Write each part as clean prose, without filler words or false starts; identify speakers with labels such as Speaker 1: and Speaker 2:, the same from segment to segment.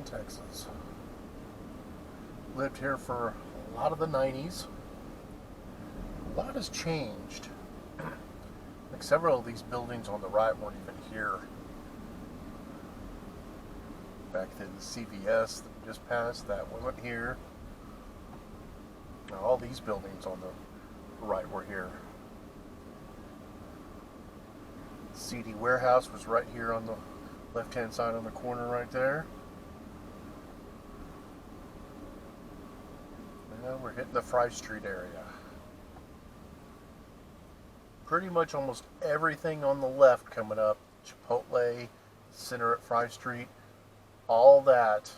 Speaker 1: Texas. Lived here for a lot of the 90s. A lot has changed. Like several of these buildings on the right weren't even here. Back then, the CVS that we just passed, that wasn't here. Now, all these buildings on the right were here. CD Warehouse was right here on the left-hand side on the corner right there. And now we're hitting the Fry Street area. Pretty much almost everything on the left coming up, Chipotle, center at Fry Street, all that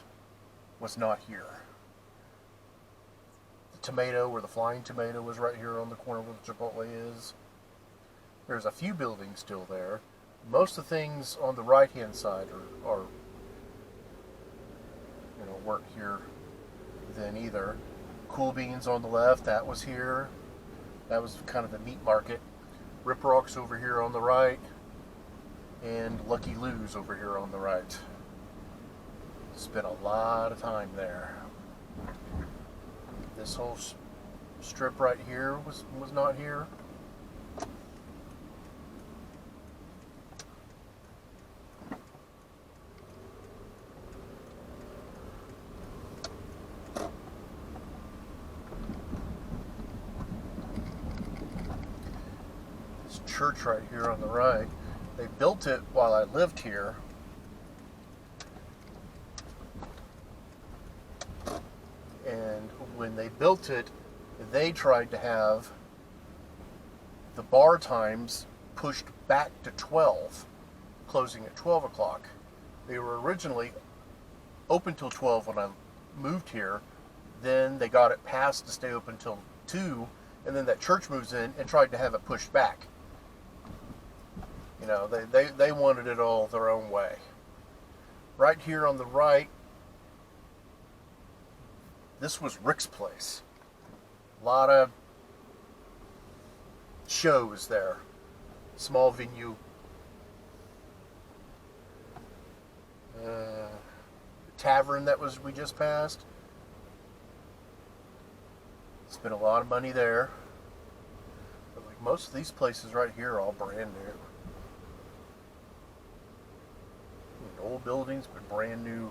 Speaker 1: was not here. The Tomato, where the Flying Tomato was right here on the corner where the Chipotle is. There's a few buildings still there. Most of the things on the right-hand side are weren't here then either. Cool Beans on the left, that was here. That was kind of the meat market. Rip Rock's over here on the right, and Lucky Lou's over here on the right. Spent a lot of time there. This whole strip right here was not here. Church right here on the right. They built it while I lived here. And when they built it, they tried to have the bar times pushed back to 12, closing at 12 o'clock. They were originally open till 12 when I moved here. Then they got it passed to stay open till 2, and then that church moves in and tried to have it pushed back. They wanted it all their own way. Right here on the right, this was Rick's place. A lot of shows there. Small venue. Tavern that we just passed. Spent a lot of money there. But like most of these places right here are all brand new. Old buildings, but brand new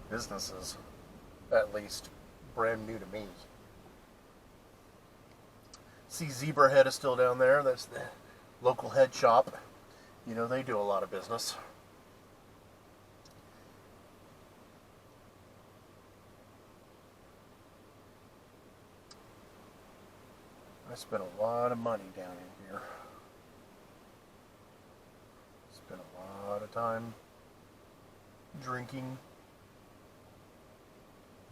Speaker 1: businesses. At least brand new to me. See, Zebra Head is still down there. That's the local head shop. They do a lot of business. I spent a lot of money down in here. Spent a lot of time drinking,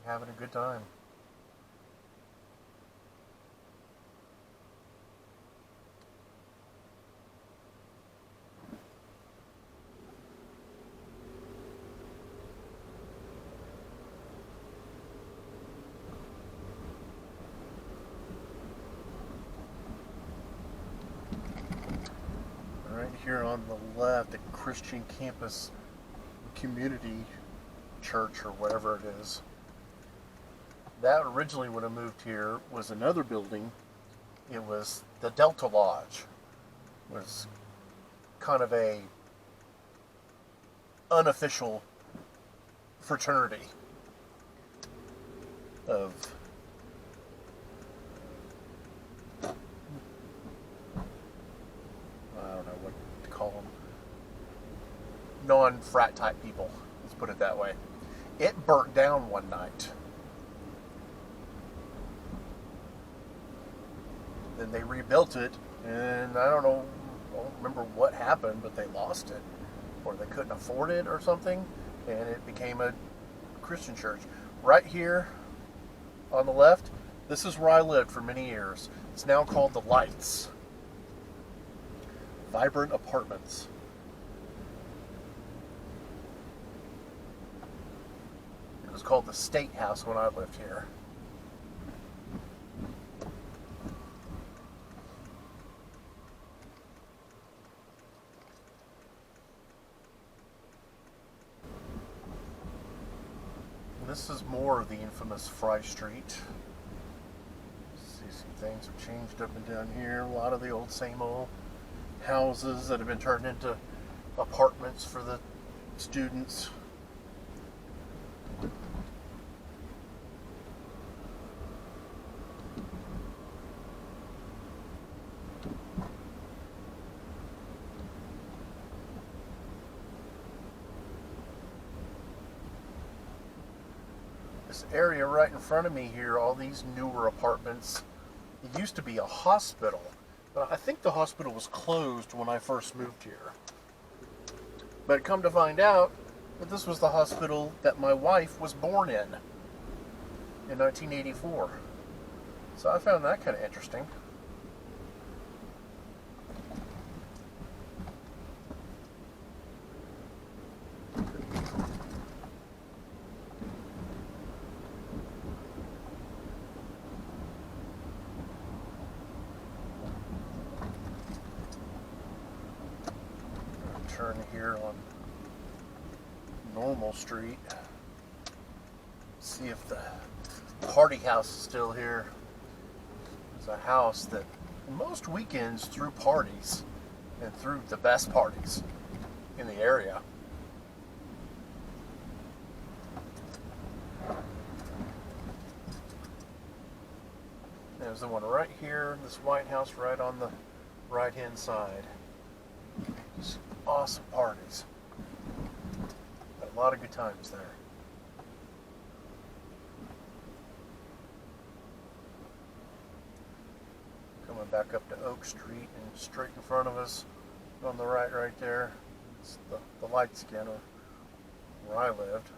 Speaker 1: having a good time. Right here on the left, the Christian Campus Community Church, or whatever it is. That originally, when I moved here, was another building. It was the Delta Lodge. It was kind of a unofficial fraternity of non-frat type people, let's put it that way. It burnt down one night. Then they rebuilt it, and I don't remember what happened, but they lost it, or they couldn't afford it or something, and it became a Christian church. Right here on the left, this is where I lived for many years. It's now called the Lights. Vibrant Apartments. It was called the State House when I lived here. This is more of the infamous Fry Street. See some things have changed up and down here. A lot of the old same old houses that have been turned into apartments for the students. This area right in front of me here, all these newer apartments, it used to be a hospital, but I think the hospital was closed when I first moved here. But come to find out that this was the hospital that my wife was born in 1984. So I found that kind of interesting. Turn here on Normal Street. See if the party house is still here. It's a house that most weekends threw parties and threw the best parties in the area. There's the one right here, this White House right on the right hand side. Just awesome parties. Had a lot of good times there. Coming back up to Oak Street and straight in front of us on the right there. It's the lights again where I lived.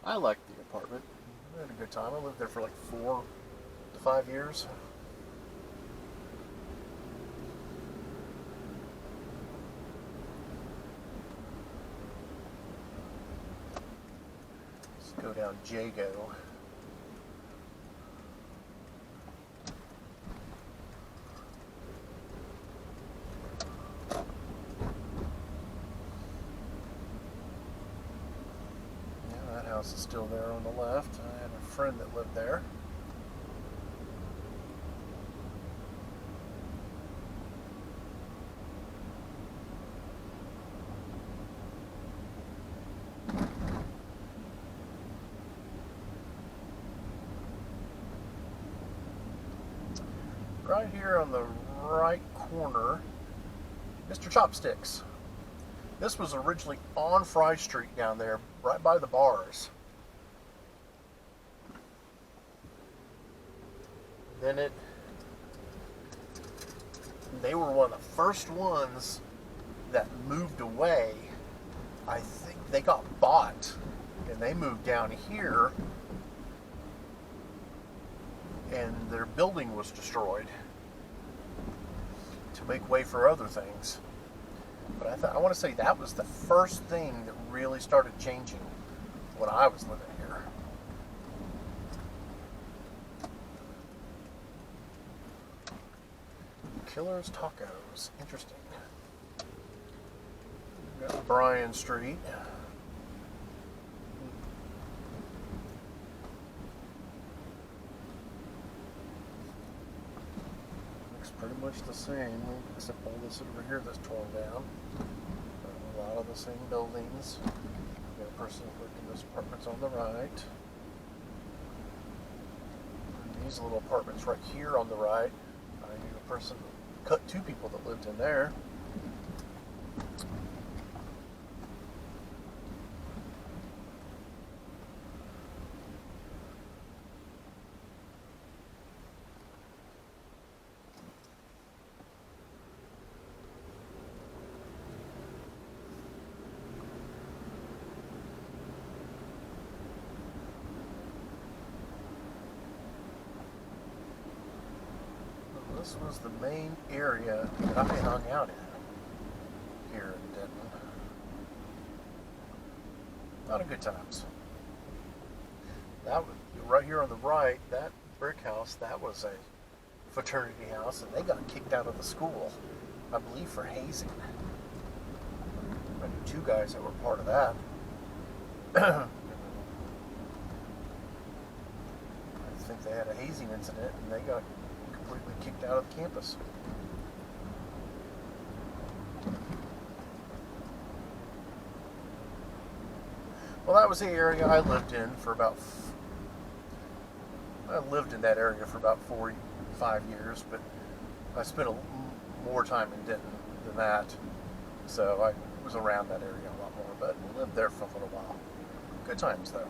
Speaker 1: I liked the apartment. I had a good time. I lived there for like 4 to 5 years. Let's go down Jago. House is still there on the left. I had a friend that lived there. Right here on the right corner, Mr. Chopsticks. This was originally on Fry Street down there, right by the bars. Then they were one of the first ones that moved away. I think they got bought and they moved down here and their building was destroyed to make way for other things. But I want to say that was the first thing that really started changing when I was living here. Killer's Tacos. Interesting. We've got Bryan Street. Looks pretty much the same, except all this over here that's torn down. A lot of the same buildings. We've got a person who lived in those apartments on the right. And these little apartments right here on the right. I knew a person, cut 2 people that lived in there. This was the main area that I hung out in here in Denton. A lot of good times. That was right here on the right, that brick house, that was a fraternity house, and they got kicked out of the school I believe, for hazing. I knew two guys that were part of that. I think they had a hazing incident and they got completely kicked out of the campus. Well, that was the area I lived in for about. I lived in that area for about 5 years, but I spent more time in Denton than that, so I was around that area a lot more. But lived there for a little while. Good times though.